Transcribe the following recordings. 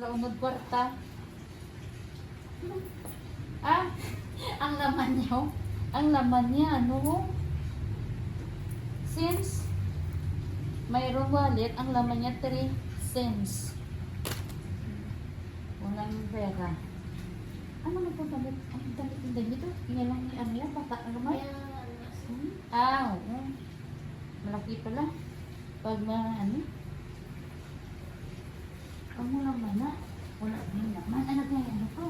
Launod kwarta. Ah, ang laman niya, oh. Ang laman niya, ano? Since mayroong wallet, ang laman niya 3 cents. Walang pera. Ano na po damit? Ang damit dito? Ngayon ni ano yan? Bata ang gamay? Ah, oo. Malaki pala. Pag ano? Pag mo naman na. Wala din naman. Ano ba yan? Ano to?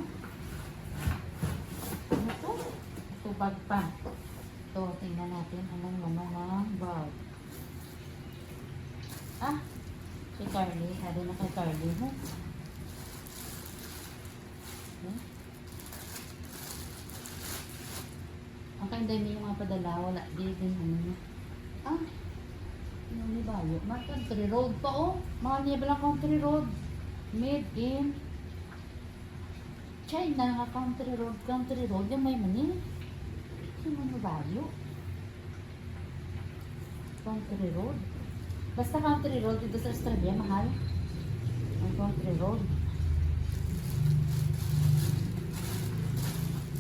Ano to? Ito bag pa. Ito, tingnan natin. Anong naman ng bag. Ah, si Carly. Hari na kay Carly. Ha? Ang kainday yung mga padala. Wala. Di din ano. Ah, ano ni Bayo? Mga country road pa oh. Mga niya lang country road. Made in China. Country road. Country road. Yung may mani. Sino ni Bayo? Country road. Basta country road dito sa Australia, mahal. Ang country road.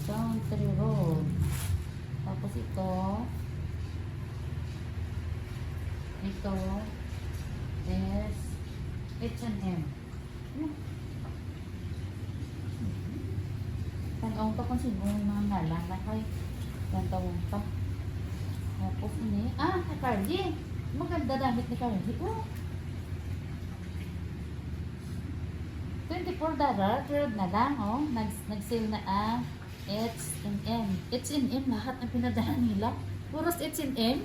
Country road. Tapos ito is H&M. Tanong pa kung sino yung mga ngalan na kay tawag pa. Tapos ini, kay Carly. Maganda damit ni Carly. Oh. $24, third na lang, oh. Nag-sale na ang H&M. H&M, lahat ng pinadala nila. Puros H&M.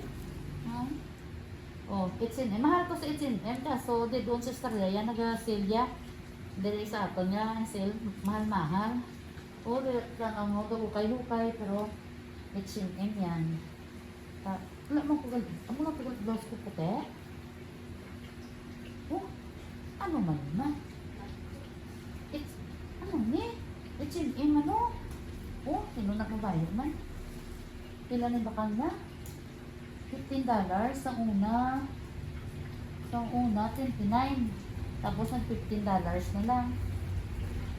Oh, H&M. Mahal ko sa H&M. Kaso, doon sa Australia, nag-sale ya. Dili sa ato niya, sale, mahal-mahal. O, ang hukay-hukay, pero H&M yan. Wala mo ko blouse ko puti. Oh, ano man na? Ano ni? H&M ano? Oh, sino na kabayo man? Pila ni bakal na? $15 sa una. Sa una, 29. Tapos ang $15 na lang.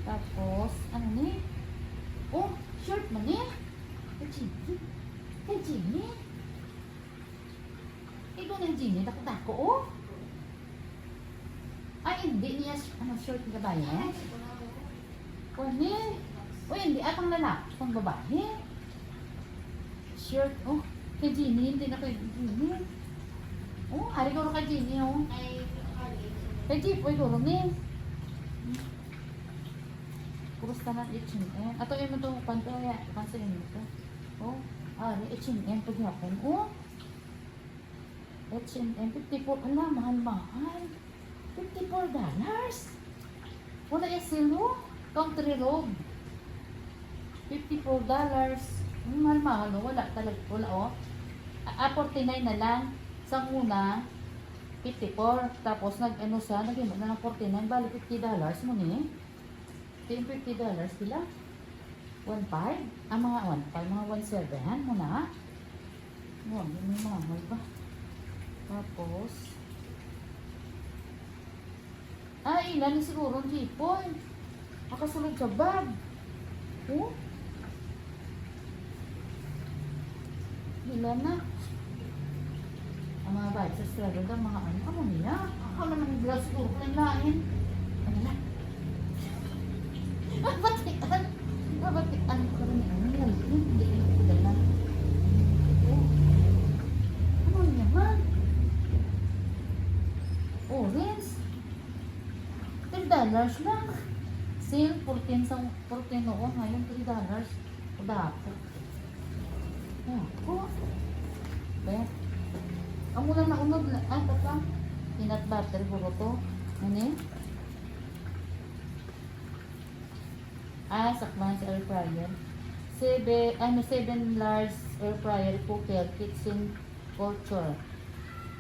Tapos, ano ni? Oh, shirt man ni? Kay Jimmy. Ikaw ng Jimmy, takot-tako, oh. Ay, hindi niya, shirt ng kabayan? Oh, ni? O hindi, pang lalaki, pang babae. Shirt, oh. Kay Jenny, hindi na kay Jenny. Oh, hari ko kay Jenny, oh. Kay Jeep, oy, gulong ni. Puros ka ng H&M. Ato yung ito, panto, ya. Pansin mo ito. Oh, hari, H&M, paghapon, oh. H&M, 54, ala, mahal-mahal. $54. Wala yung silo. Country road. $54. Mahal-mahal, oh. Wala talaga, wala, oh. 49 na lang. Sa una, 54. Tapos, nag-ano siya, nag-ano na ng 49. Bali, $50 mo ni. Ito yung $50 sila. 1.5. Mga 1.5, mga 1.7 mo na. Yun, yung mahal ba? Tapos, ilan siguro ang tipon. Makasunod sa bag. Oh? Ilan na? Ang mga bag sa struggle ng mga ano niya? Ako naman yung blouse ko. Ang lain. Ano na? Mabatian. Mabatian ko rin yung ano. Hindi ko dala. Oh. Ano niya man? Orange. $10 lang. Sale, 14 noon. Ngayon, $3. Dapat. Ako. Bet. Ang mula na unod. Tata. Peanut butter. Puro to. Ano eh? Sakman sa air fryer. 7 large air fryer cooker. Kitchen culture.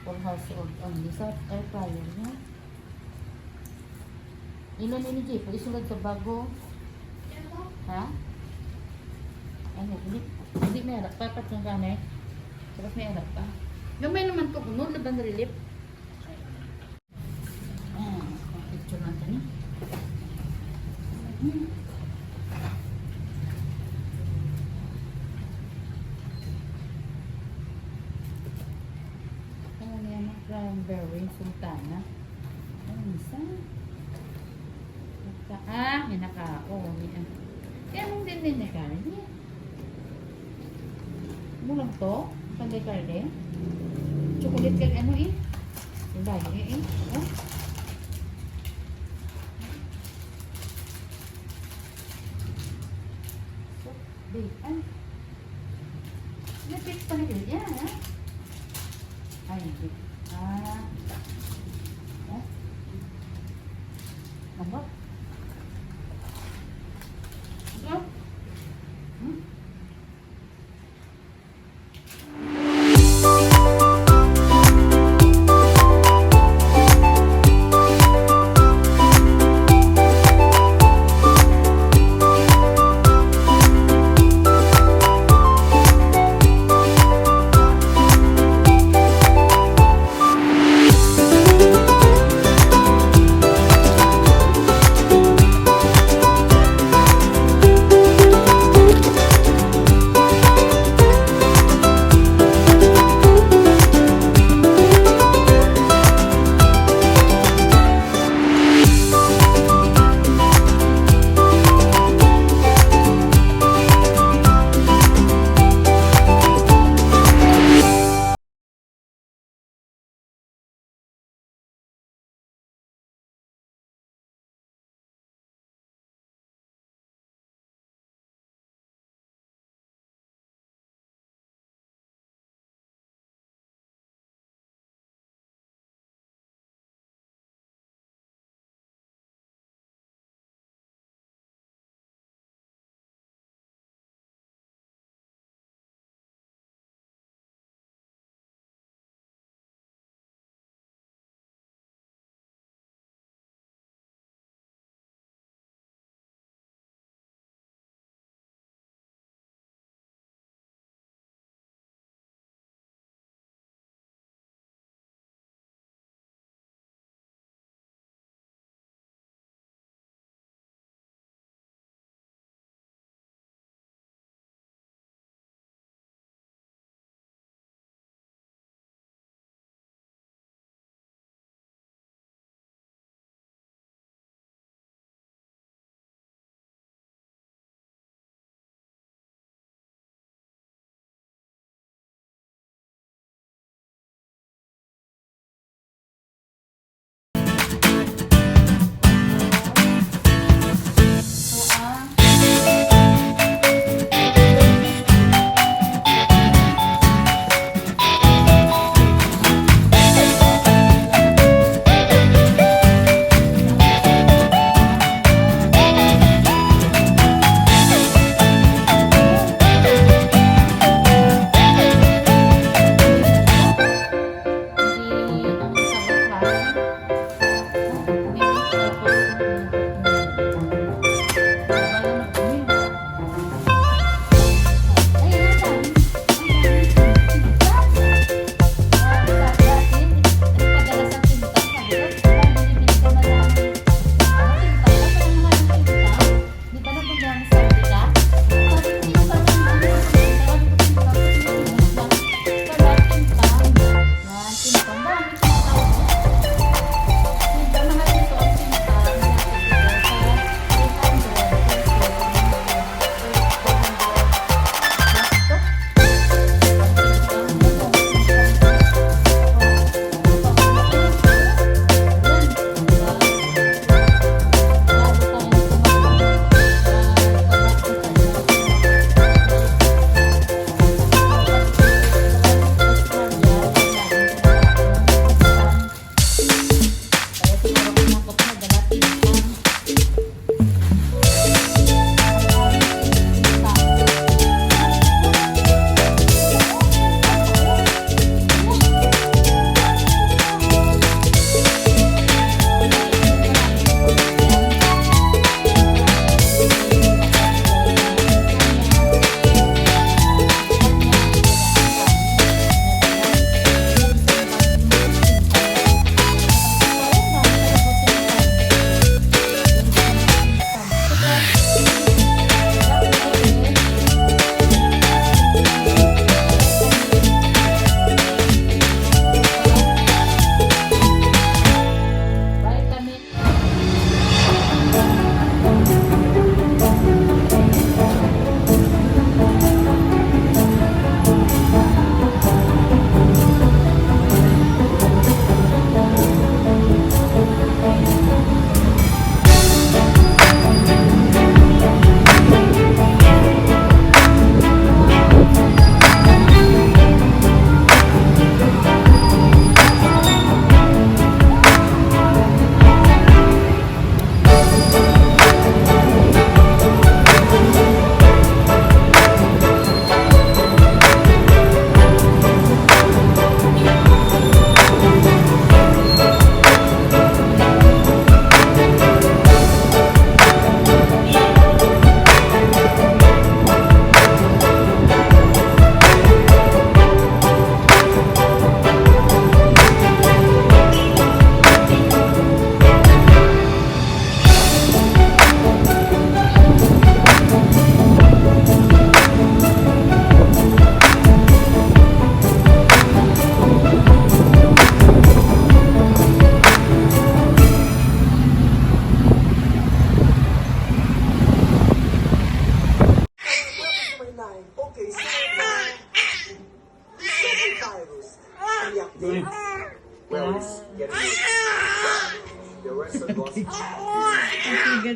For household only. Sa air fryer niya. Ilan ini Jeep? Isulad sa bago. Ha? Ano? Hindi may harap pa. Pat ng ganay. Tapos may harap pa. Gamay naman ko. Unod laban relief. Picture natin. Ano na yan? Cranberry, sultana. Ano isa? May nakao. Kaya mong din na karne. Ano lang to? Panday karne? Chocolate kag ano eh? Bayo eh. Oh. So, bacon. Napit pa na yan, ha? Ay, hindi. Oh. Ano? Ano?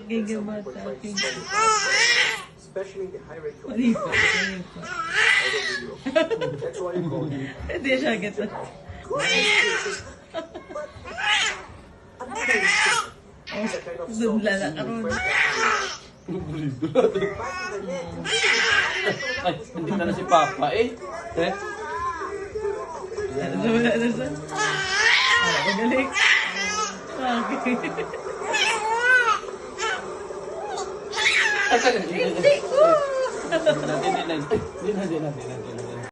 kay Gabata. Especially the high rate of Mali pa. Mali pa. That's why you call it. Hindi siya gata. Dudla na karon. Ay, hindi na si Papa eh. Eh? Ano sa? Magaling. Okay. Hindi ko! Hindi na.